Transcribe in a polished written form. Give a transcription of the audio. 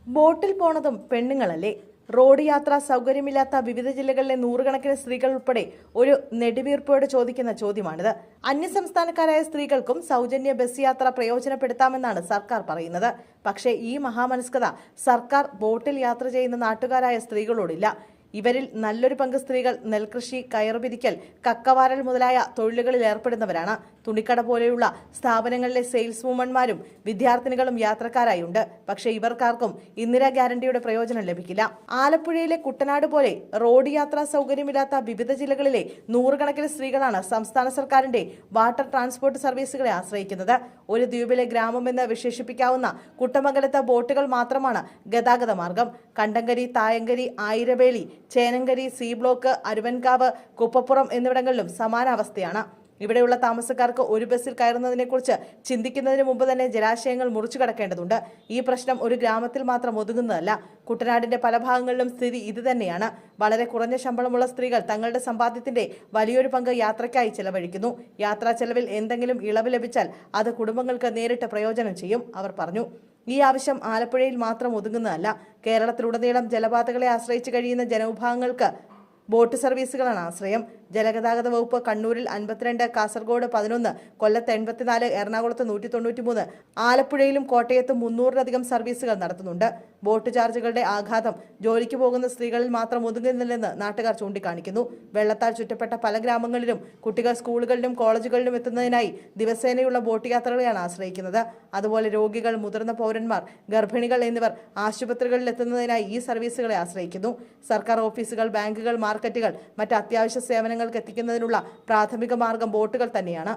ബോട്ടിൽ പോണതും പെണ്ണുങ്ങളല്ലേ? റോഡ് യാത്ര സൗകര്യമില്ലാത്ത വിവിധ ജില്ലകളിലെ നൂറുകണക്കിന് സ്ത്രീകൾ ഉൾപ്പെടെ ഒരു നെടുവീർപ്പോടെ ചോദിക്കുന്ന ചോദ്യമാണിത്. അന്യസംസ്ഥാനക്കാരായ സ്ത്രീകൾക്കും സൗജന്യ ബസ് യാത്ര പ്രയോജനപ്പെടുത്താമെന്നാണ് സർക്കാർ പറയുന്നത്. പക്ഷേ ഈ മഹാമനസ്കത സർക്കാർ ബോട്ടിൽ യാത്ര ചെയ്യുന്ന നാട്ടുകാരായ സ്ത്രീകളോടില്ല. ഇവരിൽ നല്ലൊരു പങ്ക് സ്ത്രീകൾ നെൽകൃഷി, കയറുപിരിക്കൽ, കക്കവാരൽ മുതലായ തൊഴിലുകളിൽ ഏർപ്പെടുന്നവരാണ്. തുണിക്കട പോലെയുള്ള സ്ഥാപനങ്ങളിലെ സെയിൽസ് വുമൺമാരും വിദ്യാർത്ഥിനികളും യാത്രക്കാരായുണ്ട്. പക്ഷേ ഇവർക്കാർക്കും ഇന്ദിരാ ഗ്യാരണ്ടിയുടെ പ്രയോജനം ലഭിക്കില്ല. ആലപ്പുഴയിലെ കുട്ടനാട് പോലെ റോഡ് യാത്രാ സൗകര്യമില്ലാത്ത വിവിധ ജില്ലകളിലെ നൂറുകണക്കിന് സ്ത്രീകളാണ് സംസ്ഥാന സർക്കാരിന്റെ വാട്ടർ ട്രാൻസ്പോർട്ട് സർവീസുകളെ ആശ്രയിക്കുന്നത്. ഒരു ദ്വീപിലെ ഗ്രാമമെന്ന് വിശേഷിപ്പിക്കാവുന്ന കുട്ടമംഗലത്ത് ബോട്ടുകൾ മാത്രമാണ് ഗതാഗത മാർഗം. കണ്ടങ്കരി, തായങ്കരി, ആയിരവേളി, ചേനങ്കരി, സി ബ്ലോക്ക്, അരുവൻകാവ്, കുപ്പപ്പുറം എന്നിവിടങ്ങളിലും സമാന അവസ്ഥയാണ്. ഇവിടെയുള്ള താമസക്കാർക്ക് ഒരു ബസ്സിൽ കയറുന്നതിനെക്കുറിച്ച് ചിന്തിക്കുന്നതിന് മുമ്പ് തന്നെ ജലാശയങ്ങൾ മുറിച്ചു കടക്കേണ്ടതുണ്ട്. ഈ പ്രശ്നം ഒരു ഗ്രാമത്തിൽ മാത്രം ഒതുങ്ങുന്നതല്ല. കുട്ടനാടിന്റെ പല ഭാഗങ്ങളിലും സ്ഥിതി ഇതുതന്നെയാണ്. വളരെ കുറഞ്ഞ ശമ്പളമുള്ള സ്ത്രീകൾ തങ്ങളുടെ സമ്പാദ്യത്തിന്റെ വലിയൊരു പങ്ക് യാത്രയ്ക്കായി ചെലവഴിക്കുന്നു. യാത്രാ ചെലവിൽ എന്തെങ്കിലും ഇളവ് ലഭിച്ചാൽ അത് കുടുംബങ്ങൾക്ക് നേരിട്ട് പ്രയോജനം ചെയ്യും, അവർ പറഞ്ഞു. ഈ ആവശ്യം ആലപ്പുഴയിൽ മാത്രം ഒതുങ്ങുന്നതല്ല. കേരളത്തിലുടനീളം ജലപാതകളെ ആശ്രയിച്ച് കഴിയുന്ന ജനവിഭാഗങ്ങൾക്ക് ബോട്ട് സർവീസുകളാണ് ആശ്രയം. ജലഗതാഗത വകുപ്പ് കണ്ണൂരിൽ 52, കാസർഗോഡ് 11, കൊല്ലത്ത് 84, എറണാകുളത്ത് 193, ആലപ്പുഴയിലും കോട്ടയത്തും 300-ലധികം സർവീസുകൾ നടത്തുന്നുണ്ട്. ബോട്ട് ചാർജുകളുടെ ആഘാതം ജോലിക്ക് പോകുന്ന സ്ത്രീകളിൽ മാത്രം ഒതുങ്ങുന്നില്ലെന്ന് നാട്ടുകാർ ചൂണ്ടിക്കാണിക്കുന്നു. വെള്ളത്താൽ ചുറ്റപ്പെട്ട പല ഗ്രാമങ്ങളിലും കുട്ടികൾ സ്കൂളുകളിലും കോളേജുകളിലും എത്തുന്നതിനായി ദിവസേനയുള്ള ബോട്ട് യാത്രകളെയാണ് ആശ്രയിക്കുന്നത്. അതുപോലെ രോഗികൾ, മുതിർന്ന പൗരന്മാർ, ഗർഭിണികൾ എന്നിവർ ആശുപത്രികളിൽ എത്തുന്നതിനായി ഈ സർവീസുകളെ ആശ്രയിക്കുന്നു. സർക്കാർ ഓഫീസുകൾ, ബാങ്കുകൾ, മാർക്കറ്റുകൾ, മറ്റ് അത്യാവശ്യ സേവനങ്ങൾക്ക് എത്തിക്കുന്നതിനുള്ള പ്രാഥമിക മാർഗം ബോട്ടുകൾ തന്നെയാണ്.